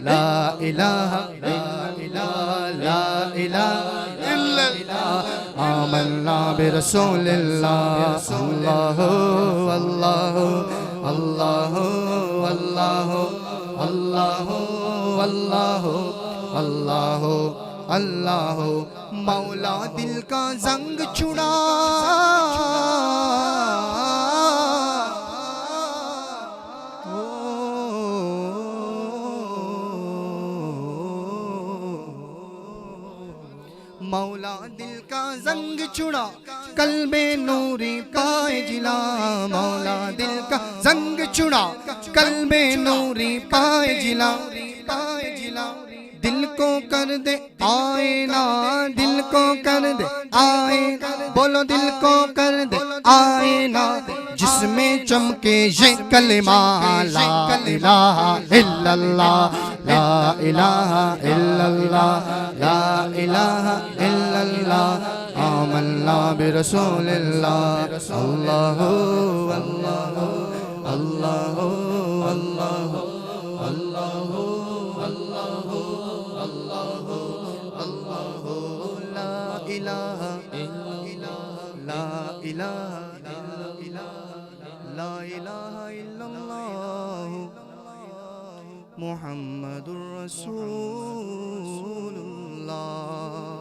لا الہ الا لا الہ الا آمنا برسول اللہ اللہ اللہ اللہ اللہ اللہ اللہ اللہ اللہ مولا دل کا زنگ چھڑا مولا دل کا زنگ چھڑا قلب نوری پائے جلا مولا دل کا زنگ چھڑا قلب نوری پائے جلا دل کو کر دے آئینہ دل کو کر دے آئینہ بولو دل کو کر دے آئینہ جس میں چمکے یہ کلمہ لا الہ الا اللہ لا الہ الا اللہ لا الہ الا اللہ آمنا برسول اللہ اللہ اللہ اللہ اللہ اللہ اللہ اللہ اللہ لا الہ الا لا الہ لا الہ الا اللہ محمد الرسول اللہ